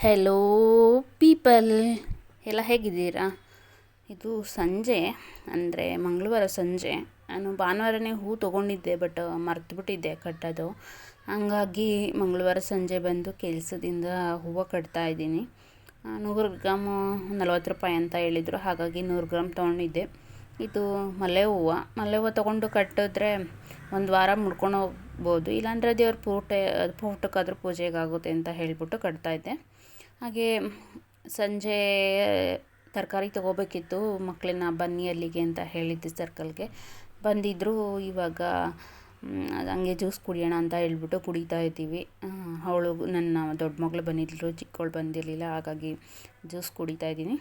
Hello people, ಎಲ್ಲ ಹೇಗಿದ್ದೀರಾ? ಇದು ಸಂಜೆ, ಅಂದರೆ ಮಂಗಳವಾರ ಸಂಜೆ. ನಾನು ಭಾನುವಾರನೇ ಹೂ ತೊಗೊಂಡಿದ್ದೆ, ಬಟ್ ಮರ್ತುಬಿಟ್ಟಿದ್ದೆ ಕಟ್ಟೋದು. ಹಂಗಾಗಿ ಮಂಗಳವಾರ ಸಂಜೆ ಬಂದು ಕೆಲಸದಿಂದ ಹೂವು ಕಟ್ತಾಯಿದ್ದೀನಿ. 100 ಗ್ರಾಮು 40 ರೂಪಾಯಿ ಅಂತ ಹೇಳಿದರು, ಹಾಗಾಗಿ 100 ಗ್ರಾಮ್ ತೊಗೊಂಡಿದ್ದೆ. ಇದು ಮಲ್ಲೆ ಹೂವು ತೊಗೊಂಡು ಕಟ್ಟಿದ್ರೆ ಒಂದು ವಾರ ಮುಡ್ಕೊಂಡು ಹೋಗ್ಬೋದು, ಇಲ್ಲಾಂದರೆ ದೇವ್ರ ಫೋಟೋಕ್ಕಾದ್ರೂ ಪೂಜೆಗಾಗುತ್ತೆ ಅಂತ ಹೇಳಿಬಿಟ್ಟು ಕಟ್ತಾಯಿದ್ದೆ. ಹಾಗೆ ಸಂಜೆ ತರಕಾರಿ ತೊಗೋಬೇಕಿತ್ತು, ಮಕ್ಕಳನ್ನ ಬನ್ನಿ ಅಲ್ಲಿಗೆ ಅಂತ ಹೇಳಿದ್ದೆ ಸರ್ಕಲ್ಗೆ. ಬಂದಿದ್ದರು. ಇವಾಗ ಹಂಗೆ ಜ್ಯೂಸ್ ಕುಡಿಯೋಣ ಅಂತ ಹೇಳ್ಬಿಟ್ಟು ಕುಡಿತಾ ಇದ್ದೀವಿ. ಅವಳು ನನ್ನ ದೊಡ್ಡ ಮಗಳು ಬಂದಿದ್ದರು, ಚಿಕ್ಕವಳು ಬಂದಿರಲಿಲ್ಲ, ಹಾಗಾಗಿ ಜ್ಯೂಸ್ ಕುಡಿತಾ ಇದ್ದೀನಿ.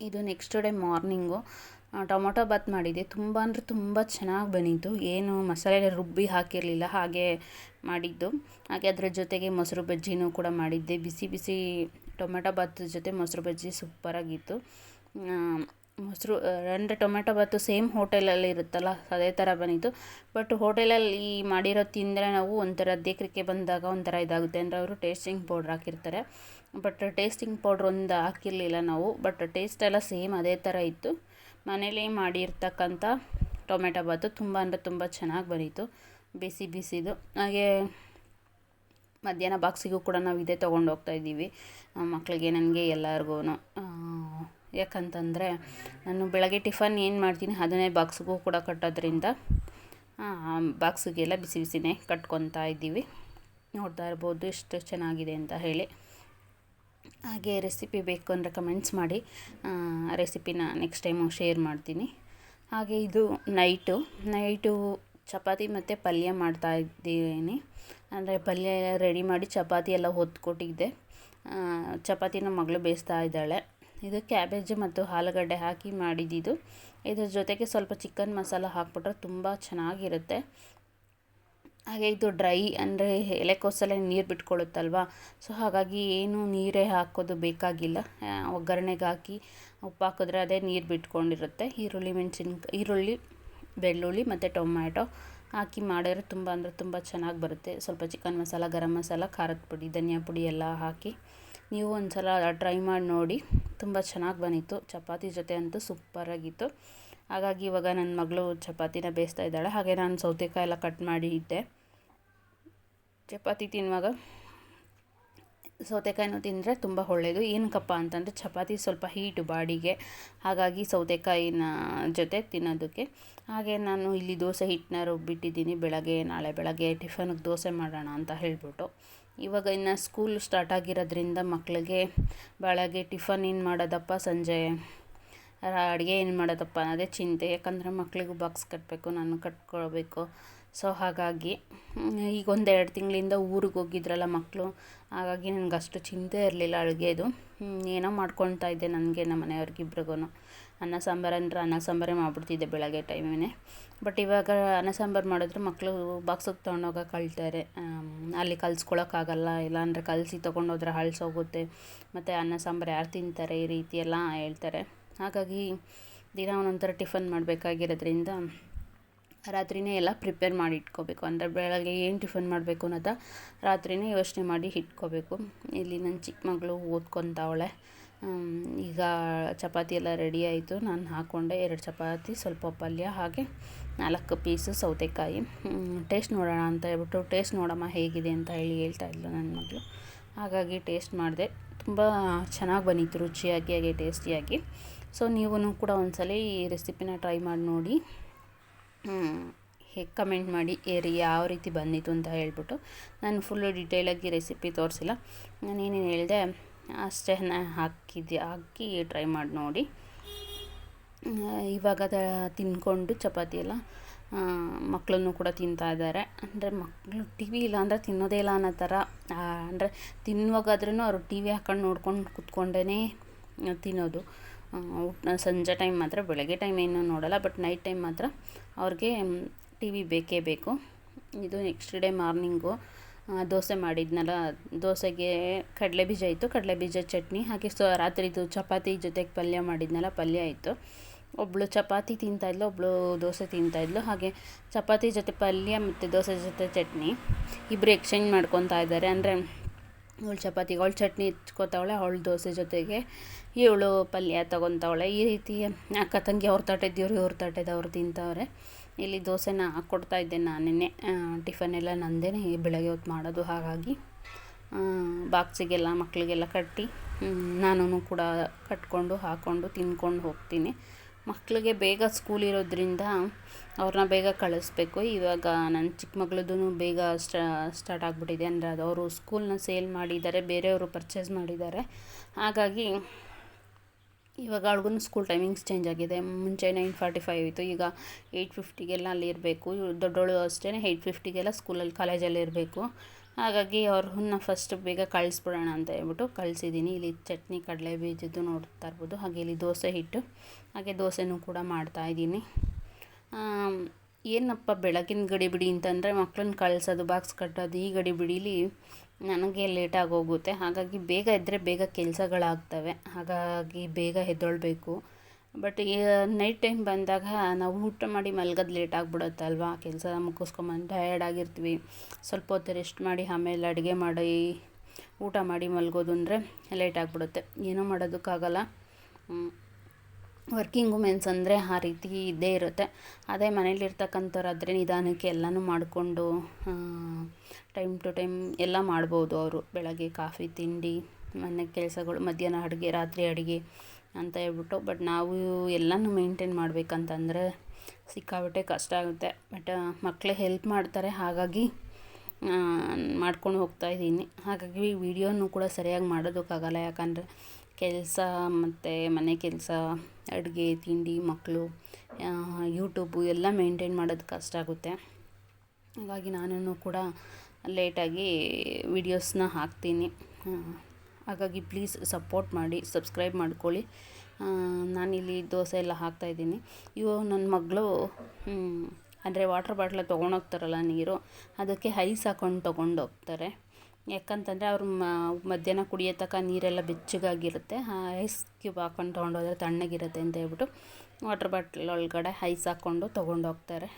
ಇದು next day morning tomato bath ಮಾಡಿದ್ದೆ. ತುಂಬ ಅಂದರೆ ತುಂಬ ಚೆನ್ನಾಗಿ ಬಂದಿತ್ತು. ಏನು ಮಸಾಲೆ ರುಬ್ಬಿ ಹಾಕಿರಲಿಲ್ಲ, ಹಾಗೆ ಮಾಡಿದ್ದು. ಹಾಗೆ ಅದರ ಜೊತೆಗೆ ಮೊಸರು ಬಜ್ಜಿನೂ ಕೂಡ ಮಾಡಿದ್ದೆ. ಬಿಸಿ ಬಿಸಿ ಟೊಮೆಟೊ ಬಾತ್ ಜೊತೆ ಮೊಸರು ಬಜ್ಜಿ ಸೂಪರಾಗಿತ್ತು. ಮೊಸರು ಅಂದರೆ ಟೊಮೆಟೊ ಬಾತು ಸೇಮ್ ಹೋಟೆಲಲ್ಲಿ ಇರುತ್ತಲ್ಲ, ಅದೇ ಥರ ಬಂದಿತ್ತು. ಬಟ್ ಹೋಟೆಲಲ್ಲಿ ಮಾಡಿರೋ ತಿಂದರೆ ನಾವು ಒಂಥರ ದೇಕ್ರಿಕೆ ಬಂದಾಗ ಒಂಥರ ಇದಾಗುತ್ತೆ, ಅಂದರೆ ಅವರು ಟೇಸ್ಟಿಂಗ್ ಪೌಡ್ರ್ ಹಾಕಿರ್ತಾರೆ. ಬಟ್ ಟೇಸ್ಟಿಂಗ್ ಪೌಡ್ರ್ ಒಂದು ಹಾಕಿರಲಿಲ್ಲ ನಾವು, ಬಟ್ ಟೇಸ್ಟ್ ಎಲ್ಲ ಸೇಮ್ ಅದೇ ಥರ ಇತ್ತು. ಮನೇಲಿ ಮಾಡಿರ್ತಕ್ಕಂಥ ಟೊಮೆಟೊ ಬಾತು ತುಂಬ ಅಂದರೆ ತುಂಬ ಚೆನ್ನಾಗಿ ಬಂದಿತ್ತು, ಬಿಸಿ ಬಿಸಿದು. ಹಾಗೆ ಮಧ್ಯಾಹ್ನ ಬಾಕ್ಸಿಗೂ ಕೂಡ ನಾವು ಇದೇ ತೊಗೊಂಡು ಹೋಗ್ತಾಯಿದ್ದೀವಿ, ಮಕ್ಕಳಿಗೆ, ನನಗೆ, ಎಲ್ಲರಿಗೂ. ಯಾಕಂತಂದರೆ ನಾನು ಬೆಳಗ್ಗೆ ಟಿಫನ್ ಏನು ಮಾಡ್ತೀನಿ ಅದನ್ನೇ ಬಾಕ್ಸಿಗೂ ಕೂಡ ಕಟ್ಟೋದ್ರಿಂದ ಬಾಕ್ಸಿಗೆಲ್ಲ ಬಿಸಿ ಬಿಸಿನೇ ಕಟ್ಕೊತಾ ಇದ್ದೀವಿ. ನೋಡ್ತಾ ಇರ್ಬೋದು ಎಷ್ಟು ಚೆನ್ನಾಗಿದೆ ಅಂತ ಹೇಳಿ. ಹಾಗೆ ರೆಸಿಪಿ ಬೇಕು ಅಂದರೆ ಕಮೆಂಟ್ಸ್ ಮಾಡಿ, ರೆಸಿಪಿನ ನೆಕ್ಸ್ಟ್ ಟೈಮು ಶೇರ್ ಮಾಡ್ತೀನಿ. ಹಾಗೆ ಇದು ನೈಟು ಚಪಾತಿ ಮತ್ತು ಪಲ್ಯ ಮಾಡ್ತಾಯಿದ್ದೀನಿ. ಅಂದರೆ ಪಲ್ಯ ರೆಡಿ ಮಾಡಿ ಚಪಾತಿ ಎಲ್ಲ ಹೊತ್ಕೊಟ್ಟಿದ್ದೆ. ಚಪಾತಿನ ಮಗಳು ಬೇಯಿಸ್ತಾ ಇದ್ದಾಳೆ. ಇದು ಕ್ಯಾಬೇಜು ಮತ್ತು ಆಲೂಗಡ್ಡೆ ಹಾಕಿ ಮಾಡಿದ್ದಿದ್ದು. ಇದ್ರ ಜೊತೆಗೆ ಸ್ವಲ್ಪ ಚಿಕನ್ ಮಸಾಲ ಹಾಕ್ಬಿಟ್ರೆ ತುಂಬ ಚೆನ್ನಾಗಿರುತ್ತೆ. ಹಾಗೆ ಇದು ಡ್ರೈ, ಅಂದರೆ ಎಲೆಕೋಸಲ್ಲೇ ನೀರು ಬಿಟ್ಕೊಳ್ಳುತ್ತಲ್ವ, ಸೊ ಹಾಗಾಗಿ ಏನು ನೀರೇ ಹಾಕೋದು ಬೇಕಾಗಿಲ್ಲ. ಒಗ್ಗರಣೆಗೆ ಹಾಕಿ ಉಪ್ಪು ಹಾಕಿದ್ರೆ ಅದೇ ನೀರು ಬಿಟ್ಕೊಂಡಿರುತ್ತೆ. ಈರುಳ್ಳಿ, ಬೆಳ್ಳುಳ್ಳಿ ಮತ್ತು ಟೊಮ್ಯಾಟೊ ಹಾಕಿ ಮಾಡಿದ್ರೆ ತುಂಬ ಅಂದರೆ ತುಂಬ ಚೆನ್ನಾಗಿ ಬರುತ್ತೆ. ಸ್ವಲ್ಪ ಚಿಕನ್ ಮಸಾಲ, ಗರಂ ಮಸಾಲ, ಖಾರದ ಪುಡಿ, ಧನಿಯಾ ಪುಡಿ ಎಲ್ಲ ಹಾಕಿ ನೀವು ಒಂದು ಸಲ ಟ್ರೈ ಮಾಡಿ ನೋಡಿ, ತುಂಬ ಚೆನ್ನಾಗಿ ಬಂದಿತ್ತು. ಚಪಾತಿ ಜೊತೆ ಅಂತೂ ಸೂಪರಾಗಿತ್ತು. ಹಾಗಾಗಿ ಇವಾಗ ನನ್ನ ಮಗಳು ಚಪಾತಿನ ಬೇಯಿಸ್ತಾ ಇದ್ದಾಳೆ. ಹಾಗೆ ನಾನು ಸೌತೆಕಾಯಿ ಎಲ್ಲ ಕಟ್ ಮಾಡಿ ಇದ್ದೆ. ಚಪಾತಿ ತಿನ್ನುವಾಗ ಸೌತೆಕಾಯಿನೂ ತಿಂದರೆ ತುಂಬ ಒಳ್ಳೆಯದು. ಏನಕ್ಕಪ್ಪ ಅಂತಂದರೆ ಚಪಾತಿ ಸ್ವಲ್ಪ ಹೀಟು ಬಾಡಿಗೆ, ಹಾಗಾಗಿ ಸೌತೆಕಾಯಿನ ಜೊತೆ ತಿನ್ನೋದಕ್ಕೆ. ಹಾಗೆ ನಾನು ಇಲ್ಲಿ ದೋಸೆ ಹಿಟ್ಟನ್ನ ರುಬ್ಬಿಟ್ಟಿದ್ದೀನಿ, ನಾಳೆ ಬೆಳಗ್ಗೆ ಟಿಫನ್ಗೆ ದೋಸೆ ಮಾಡೋಣ ಅಂತ ಹೇಳಿಬಿಟ್ಟು. ಇವಾಗ ಇನ್ನು ಸ್ಕೂಲ್ ಸ್ಟಾರ್ಟ್ ಆಗಿರೋದ್ರಿಂದ ಮಕ್ಕಳಿಗೆ ಬೆಳಗ್ಗೆ ಟಿಫನ್ ಏನು ಮಾಡೋದಪ್ಪ, ಸಂಜೆ ಅಡುಗೆ ಏನು ಮಾಡೋದಪ್ಪ ಅನ್ನೋದೇ ಚಿಂತೆ. ಯಾಕಂದರೆ ಮಕ್ಕಳಿಗೂ ಬಾಕ್ಸ್ ಕಟ್ಟಬೇಕು, ನಾನು ಕಟ್ಕೊಳ್ಬೇಕು. ಸೊ ಹಾಗಾಗಿ ಈಗ 1-2 ತಿಂಗಳಿಂದ ಊರಿಗೆ ಹೋಗಿದ್ರಲ್ಲ ಮಕ್ಕಳು, ಹಾಗಾಗಿ ನನಗೆ ಅಷ್ಟು ಚಿಂತೆ ಇರಲಿಲ್ಲ ಅಡುಗೆದು. ಏನೋ ಮಾಡ್ಕೊಳ್ತಾ ಇದ್ದೆ, ನನಗೆ ನಮ್ಮ ಮನೆಯವ್ರಿಗಿಬ್ರಿಗೂ. ಅನ್ನ ಸಾಂಬಾರೇ ಮಾಡಿಬಿಡ್ತಿದ್ದೆ ಬೆಳಗ್ಗೆ ಟೈಮೇ. ಬಟ್ ಇವಾಗ ಅನ್ನ ಸಾಂಬಾರು ಮಾಡಿದ್ರೆ ಮಕ್ಕಳು ಬಾಕ್ಸಿಗೆ ತೊಗೊಂಡೋಗಕ್ಕೆ ಅಳ್ತಾರೆ. ಅಲ್ಲಿ ಕಲಿಸ್ಕೊಳಕ್ಕಾಗಲ್ಲ, ಇಲ್ಲಾಂದರೆ ಕಲಸಿ ತೊಗೊಂಡೋದ್ರೆ ಹಳ್ಸೋಗುತ್ತೆ, ಮತ್ತು ಅನ್ನ ಸಾಂಬಾರು ಯಾರು ತಿಂತಾರೆ, ಈ ರೀತಿ ಎಲ್ಲ ಹೇಳ್ತಾರೆ. ಹಾಗಾಗಿ ದಿನ ಒಂದೊಂಥರ ಟಿಫನ್ ಮಾಡಬೇಕಾಗಿರೋದ್ರಿಂದ ರಾತ್ರಿಯೇ ಎಲ್ಲ ಪ್ರಿಪೇರ್ ಮಾಡಿ ಇಟ್ಕೋಬೇಕು. ಅಂದರೆ ಬೆಳಗ್ಗೆ ಏನು ಟಿಫನ್ ಮಾಡಬೇಕು ಅನ್ನೋದು ರಾತ್ರಿಯೇ ಯೋಚನೆ ಮಾಡಿ ಇಟ್ಕೋಬೇಕು. ಇಲ್ಲಿ ನನ್ನ ಚಿಕ್ಕ ಮಗಳು ಓದ್ಕೊತಾವಳೆ. ಈಗ ಚಪಾತಿ ಎಲ್ಲ ರೆಡಿ ಆಯಿತು. ನಾನು ಹಾಕ್ಕೊಂಡೆ 2 ಚಪಾತಿ, ಸ್ವಲ್ಪ ಪಲ್ಯ, ಹಾಗೆ 4 ಪೀಸು ಸೌತೆಕಾಯಿ. ಟೇಸ್ಟ್ ನೋಡೋಣ ಅಂತ ಹೇಳ್ಬಿಟ್ಟು, ಟೇಸ್ಟ್ ನೋಡಮ್ಮ ಹೇಗಿದೆ ಅಂತ ಹೇಳ್ತಾಯಿದ್ಲು ನನ್ನ ಮಗಳು. ಹಾಗಾಗಿ ಟೇಸ್ಟ್ ಮಾಡಿದೆ. ತುಂಬ ಚೆನ್ನಾಗಿ ಬಂದಿತ್ತು, ರುಚಿಯಾಗಿ, ಹಾಗೆ ಟೇಸ್ಟಿಯಾಗಿ. ಸೊ ನೀವು ಕೂಡ ಒಂದ್ಸಲ ಈ ರೆಸಿಪಿನ ಟ್ರೈ ಮಾಡಿ ನೋಡಿ, ಕಮೆಂಟ್ ಮಾಡಿ ಯಾವ ರೀತಿ ಬಂದಿತ್ತು ಅಂತ ಹೇಳ್ಬಿಟ್ಟು. ನಾನು ಫುಲ್ಲು ಡೀಟೇಲಾಗಿ ರೆಸಿಪಿ ತೋರಿಸಿಲ್ಲ, ನಾನು ಏನೇನು ಹೇಳಿದೆ ಅಷ್ಟೇ ಹಾಕಿ ಟ್ರೈ ಮಾಡಿ ನೋಡಿ. ಇವಾಗ ತಿಂದ್ಕೊಂಡು ಚಪಾತಿ ಎಲ್ಲ ಮಕ್ಕಳನ್ನು ಕೂಡ ತಿಂತಾ ಇದ್ದಾರೆ. ಅಂದರೆ ಮಕ್ಕಳು ಟಿ ವಿ ಇಲ್ಲ ಅಂದರೆ ತಿನ್ನೋದೇ ಇಲ್ಲ ಅನ್ನೋ ಥರ. ಅಂದರೆ ತಿನ್ನುವಾಗಾದ್ರೂ ಅವರು ಟಿ ವಿ ಹಾಕೊಂಡು ನೋಡ್ಕೊಂಡು ಕೂತ್ಕೊಂಡೇ ತಿನ್ನೋದು. ಸಂಜೆ ಟೈಮ್ ಮಾತ್ರ, ಬೆಳಗ್ಗೆ ಟೈಮ್ ಏನೂ ನೋಡೋಲ್ಲ, ಬಟ್ ನೈಟ್ ಟೈಮ್ ಮಾತ್ರ ಅವ್ರಿಗೆ ಟಿ ವಿ ಬೇಕೇ ಬೇಕು. ಇದು ನೆಕ್ಸ್ಟ್ ಡೇ ಮಾರ್ನಿಂಗು ದೋಸೆ ಮಾಡಿದ್ನಲ್ಲ, ದೋಸೆಗೆ ಕಡಲೆಬೀಜ ಇತ್ತು, ಕಡಲೆಬೀಜ ಚಟ್ನಿ, ಹಾಗೆ ರಾತ್ರಿದು ಚಪಾತಿ ಜೊತೆಗೆ ಪಲ್ಯ ಮಾಡಿದ್ನಲ್ಲ, ಪಲ್ಯ ಇತ್ತು. ಒಬ್ಬಳು ಚಪಾತಿ ತಿಂತಾಯಿದ್ಲು, ಒಬ್ಬಳು ದೋಸೆ ತಿಂತಾಯಿದ್ಲು. ಹಾಗೆ ಚಪಾತಿ ಜೊತೆ ಪಲ್ಯ ಮತ್ತು ದೋಸೆ ಜೊತೆ ಚಟ್ನಿ ಇಬ್ಬರು ಎಕ್ಸ್ಚೇಂಜ್ ಮಾಡ್ಕೊತಾ ಇದ್ದಾರೆ. ಅಂದರೆ ಅವಳು ಚಪಾತಿಗೆ ಅವಳು ಚಟ್ನಿ ಇಚ್ಕೋತಾವಳೆ, ಅವಳು ದೋಸೆ ಜೊತೆಗೆ ಇವಳು ಪಲ್ಯ ತೊಗೊತಾವಳೆ. ಈ ರೀತಿ ಅಕ್ಕ ತಂಗಿ ಅವ್ರ ತಟ್ಟೆದ್ದು ಇವ್ರ ತಟ್ಟೆದು ಅವ್ರು ತಿಂತವ್ರೆ. ಇಲ್ಲಿ ದೋಸೆನ ಹಾಕ್ಕೊಡ್ತಾ ಇದ್ದೆ ನಾನೇ. ಟಿಫನ್ ಎಲ್ಲ ನಂದೇ ಬೆಳಗ್ಗೆ ಹೊತ್ತು ಮಾಡೋದು. ಹಾಗಾಗಿ ಬಾಕ್ಸಿಗೆಲ್ಲ ಮಕ್ಕಳಿಗೆಲ್ಲ ಕಟ್ಟಿ ನಾನು ಕೂಡ ಕಟ್ಕೊಂಡು ಹಾಕ್ಕೊಂಡು ತಿಂದ್ಕೊಂಡು ಹೋಗ್ತೀನಿ. ಮಕ್ಕಳಿಗೆ ಬೇಗ ಸ್ಕೂಲ್ ಇರೋದ್ರಿಂದ ಅವ್ರನ್ನ ಬೇಗ ಕಳಿಸ್ಬೇಕು. ಇವಾಗ ನನ್ನ ಚಿಕ್ಕ ಮಗಳದ್ದು ಬೇಗ ಸ್ಟಾರ್ಟ್ ಆಗಿಬಿಟ್ಟಿದೆ. ಅಂದರೆ ಅದು ಅವರು ಸ್ಕೂಲ್ನ ಸೇಲ್ ಮಾಡಿದ್ದಾರೆ, ಬೇರೆಯವರು ಪರ್ಚೇಸ್ ಮಾಡಿದ್ದಾರೆ. ಹಾಗಾಗಿ ಇವಾಗ ಅವ್ಳಿಗೂ ಸ್ಕೂಲ್ ಟೈಮಿಂಗ್ಸ್ ಚೇಂಜ್ ಆಗಿದೆ. ಮುಂಚೆ 9:45 ಇತ್ತು, ಈಗ 8:50ಗೆಲ್ಲ ಅಲ್ಲಿ ಇರಬೇಕು. ದೊಡ್ಡವಳು ಅಷ್ಟೇ 8:50ಗೆಲ್ಲ ಸ್ಕೂಲಲ್ಲಿ ಕಾಲೇಜಲ್ಲಿ ಇರಬೇಕು. ಹಾಗಾಗಿ ಅವ್ರನ್ನ ಫಸ್ಟ್ ಬೇಗ ಕಳಿಸ್ಬಿಡೋಣ ಅಂತ ಹೇಳ್ಬಿಟ್ಟು ಕಳಿಸಿದ್ದೀನಿ. ಇಲ್ಲಿ ಚಟ್ನಿ ಕಡಲೆ ಬೀಜದ್ದು ನೋಡ್ತಾ ಇರ್ಬೋದು. ಹಾಗೆ ಇಲ್ಲಿ ದೋಸೆ ಹಿಟ್ಟು, ಹಾಗೆ ದೋಸೆನೂ ಕೂಡ ಮಾಡ್ತಾಯಿದ್ದೀನಿ. ಏನಪ್ಪ ಬೆಳಗಿನ ಗಡಿಬಿಡಿ ಅಂತಂದರೆ ಮಕ್ಕಳನ್ನ ಕಳಿಸೋದು, ಬಾಕ್ಸ್ ಕಟ್ಟೋದು, ಈ ಗಡಿಬಿಡೀಲಿ ನನಗೆ ಲೇಟಾಗಿ ಹೋಗುತ್ತೆ. ಹಾಗಾಗಿ ಬೇಗ ಎದ್ದರೆ ಬೇಗ ಕೆಲಸಗಳಾಗ್ತವೆ. ಹಾಗಾಗಿ ಬೇಗ ಎದ್ದೊಳ್ಬೇಕು. ಬಟ್ ನೈಟ್ ಟೈಮ್ ಬಂದಾಗ ನಾವು ಊಟ ಮಾಡಿ ಮಲ್ಗೋದು ಲೇಟ್ ಆಗಿಬಿಡುತ್ತಲ್ವ. ಕೆಲಸ ಮುಗಿಸ್ಕೊಂಬಂದು ಟಯರ್ಡ್ ಆಗಿರ್ತೀವಿ. ಸ್ವಲ್ಪ ಹೊತ್ತು ರೆಸ್ಟ್ ಮಾಡಿ ಆಮೇಲೆ ಅಡುಗೆ ಮಾಡಿ ಊಟ ಮಾಡಿ ಮಲ್ಗೋದು ಅಂದರೆ ಲೇಟ್ ಆಗಿಬಿಡುತ್ತೆ. ಏನೂ ಮಾಡೋದಕ್ಕಾಗಲ್ಲ. ವರ್ಕಿಂಗ್ ವುಮೆನ್ಸ್ ಅಂದರೆ ಆ ರೀತಿ ಇದ್ದೇ ಇರುತ್ತೆ. ಅದೇ ಮನೇಲಿರ್ತಕ್ಕಂಥವ್ರಾದರೆ ನಿಧಾನಕ್ಕೆ ಎಲ್ಲನೂ ಮಾಡಿಕೊಂಡು ಟೈಮ್ ಟು ಟೈಮ್ ಎಲ್ಲ ಮಾಡ್ಬೋದು ಅವರು. ಬೆಳಗ್ಗೆ ಕಾಫಿ, ತಿಂಡಿ, ಮನೆ ಕೆಲಸಗಳು, ಮಧ್ಯಾಹ್ನ ಅಡುಗೆ, ರಾತ್ರಿ ಅಡುಗೆ ಅಂತ ಹೇಳ್ಬಿಟ್ಟು. ಬಟ್ ನಾವು ಎಲ್ಲನೂ ಮೇಂಟೈನ್ ಮಾಡಬೇಕಂತಂದರೆ ಸಿಕ್ಕಾಪಟ್ಟೆ ಕಷ್ಟ ಆಗುತ್ತೆ. ಬಟ್ ಮಕ್ಕಳಿಗೆ ಹೆಲ್ಪ್ ಮಾಡ್ತಾರೆ, ಹಾಗಾಗಿ ಮಾಡ್ಕೊಂಡು ಹೋಗ್ತಾಯಿದ್ದೀನಿ. ಹಾಗಾಗಿ ವೀಡಿಯೋನೂ ಕೂಡ ಸರಿಯಾಗಿ ಮಾಡೋದಕ್ಕಾಗಲ್ಲ. ಯಾಕಂದರೆ ಕೆಲಸ ಮತ್ತು ಮನೆ ಕೆಲಸ, ಅಡುಗೆ, ತಿಂಡಿ, ಮಕ್ಕಳು, ಯೂಟ್ಯೂಬು ಎಲ್ಲ ಮೇಂಟೈನ್ ಮಾಡೋದು ಕಷ್ಟ ಆಗುತ್ತೆ. ಹಾಗಾಗಿ ನಾನು ಕೂಡ ಲೇಟಾಗಿ ವೀಡಿಯೋಸ್ನ ಹಾಕ್ತೀನಿ. ಹಾಗಾಗಿ ಪ್ಲೀಸ್ ಸಪೋರ್ಟ್ ಮಾಡಿ, ಸಬ್ಸ್ಕ್ರೈಬ್ ಮಾಡ್ಕೊಳ್ಳಿ. ನಾನಿಲ್ಲಿ ದೋಸೆ ಎಲ್ಲ ಹಾಕ್ತಾಯಿದ್ದೀನಿ. ಇವು ನನ್ನ ಮಗಳು ಅಂದರೆ ವಾಟರ್ ಬಾಟ್ಲ ತೊಗೊಂಡೋಗ್ತಾರಲ್ಲ ನೀರು, ಅದಕ್ಕೆ ಐಸ್ ಹಾಕ್ಕೊಂಡು ತೊಗೊಂಡೋಗ್ತಾರೆ. ಯಾಕಂತಂದರೆ ಅವ್ರು ಮಧ್ಯಾಹ್ನ ಕುಡಿಯೋ ತನಕ ನೀರೆಲ್ಲ ಬೆಚ್ಚಗಾಗಿರುತ್ತೆ. ಐಸ್ ಕ್ಯೂಬ್ ಹಾಕ್ಕೊಂಡು ತೊಗೊಂಡೋದ್ರೆ ತಣ್ಣಗಿರುತ್ತೆ ಅಂತ ಹೇಳ್ಬಿಟ್ಟು ವಾಟರ್ ಬಾಟ್ಲ್ ಒಳಗಡೆ ಐಸ್ ಹಾಕ್ಕೊಂಡು ತೊಗೊಂಡೋಗ್ತಾರೆ.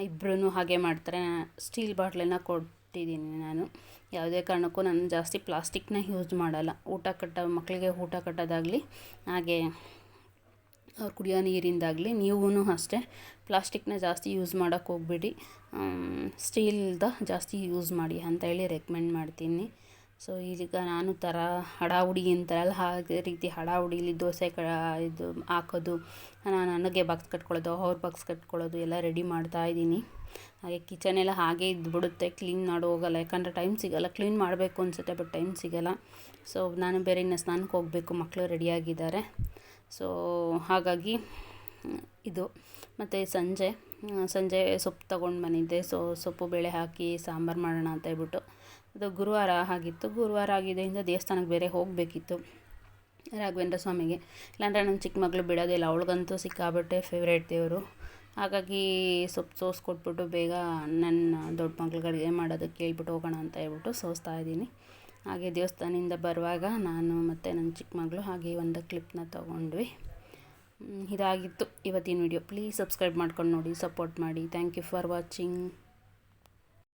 ಇಬ್ಬರೂ ಹಾಗೆ ಮಾಡ್ತಾರೆ. ಸ್ಟೀಲ್ ಬಾಟ್ಲನ್ನು ಕೊಟ್ಟಿದ್ದೀನಿ ನಾನು. ಯಾವುದೇ ಕಾರಣಕ್ಕೂ ನಾನು ಜಾಸ್ತಿ ಪ್ಲಾಸ್ಟಿಕ್ನ ಯೂಸ್ ಮಾಡಲ್ಲ. ಮಕ್ಕಳಿಗೆ ಊಟ ಕಟ್ಟೋದಾಗಲಿ, ಹಾಗೆ ಅವ್ರು ಕುಡಿಯೋ ನೀರಿಂದಾಗಲಿ ನೀವು ಅಷ್ಟೇ ಪ್ಲಾಸ್ಟಿಕ್ನ ಜಾಸ್ತಿ ಯೂಸ್ ಮಾಡೋಕ್ಕೆ ಹೋಗ್ಬೇಡಿ. ಸ್ಟೀಲ್ದ ಜಾಸ್ತಿ ಯೂಸ್ ಮಾಡಿ ಅಂತ ಹೇಳಿ ರೆಕಮೆಂಡ್ ಮಾಡ್ತೀನಿ. ಸೊ ಈಗ ನಾನು ಹಡಾವುಡಿ ಅಂತಾರಲ್ಲ, ಹಾಗೆ ರೀತಿ ಹಡಾವುಡಿಲಿ ದೋಸೆ ಇದು ಹಾಕೋದು, ನನಗೆ ಬಾಕ್ಸ್ ಕಟ್ಕೊಳ್ಳೋದು, ಅವ್ರ ಬಾಕ್ಸ್ ಕಟ್ಕೊಳ್ಳೋದು ಎಲ್ಲ ರೆಡಿ ಮಾಡ್ತಾಯಿದ್ದೀನಿ. ಹಾಗೆ ಕಿಚನೆಲ್ಲ ಹಾಗೆ ಇದ್ಬಿಡುತ್ತೆ, ಕ್ಲೀನ್ ಮಾಡಿ ಹೋಗಲ್ಲ. ಯಾಕಂದರೆ ಟೈಮ್ ಸಿಗೋಲ್ಲ. ಕ್ಲೀನ್ ಮಾಡಬೇಕು ಅನಿಸುತ್ತೆ, ಬಟ್ ಟೈಮ್ ಸಿಗೋಲ್ಲ. ಸೊ ನಾನು ಬೇರೆ ಇನ್ನು ಸ್ನಾನಕ್ಕೆ ಹೋಗಬೇಕು, ಮಕ್ಕಳು ರೆಡಿಯಾಗಿದ್ದಾರೆ. ಸೊ ಹಾಗಾಗಿ ಇದು. ಮತ್ತು ಸಂಜೆ ಸೊಪ್ಪು ತೊಗೊಂಡು ಬಂದಿದ್ದೆ. ಸೊಪ್ಪು ಬೇಳೆ ಹಾಕಿ ಸಾಂಬಾರು ಮಾಡೋಣ ಅಂತ ಹೇಳ್ಬಿಟ್ಟು. ಅದು ಗುರುವಾರ ಆಗಿತ್ತು. ಗುರುವಾರ ಆಗಿದ್ದರಿಂದ ದೇವಸ್ಥಾನಕ್ಕೆ ಬೇರೆ ಹೋಗಬೇಕಿತ್ತು, ರಾಘವೇಂದ್ರ ಸ್ವಾಮಿಗೆ. ಇಲ್ಲಾಂದರೆ ನನ್ನ ಚಿಕ್ಕ ಮಗಳು ಬಿಡೋದಿಲ್ಲ, ಅವಳಿಗಂತೂ ಸಿಕ್ಕಾಬಟ್ಟೆ ಫೇವ್ರೇಟ್ ದೇವರು. ಹಾಗಾಗಿ ಸೊಪ್ಪು ಸೋಸ್ಕೊಟ್ಬಿಟ್ಟು ಬೇಗ ನನ್ನ ದೊಡ್ಡ ಮಗಳಿಗೆ ಅಡುಗೆ ಮಾಡೋದಕ್ಕೆ ಹೇಳ್ಬಿಟ್ಟು ಹೋಗೋಣ ಅಂತ ಹೇಳ್ಬಿಟ್ಟು ಸೋಸ್ತಾಯಿದ್ದೀನಿ. ಹಾಗೆ ದೇವಸ್ಥಾನದಿಂದ ಬರುವಾಗ ನಾನು ಮತ್ತು ನನ್ನ ಚಿಕ್ಕ ಮಗಳು ಹಾಗೆ ಒಂದು ಕ್ಲಿಪ್ನ ತೊಗೊಂಡ್ವಿ. ಇದಾಗಿತ್ತು ಇವತ್ತಿನ ವಿಡಿಯೋ. ಪ್ಲೀಸ್ ಸಬ್ಸ್ಕ್ರೈಬ್ ಮಾಡ್ಕೊಂಡು ನೋಡಿ, ಸಪೋರ್ಟ್ ಮಾಡಿ. Thank you for watching.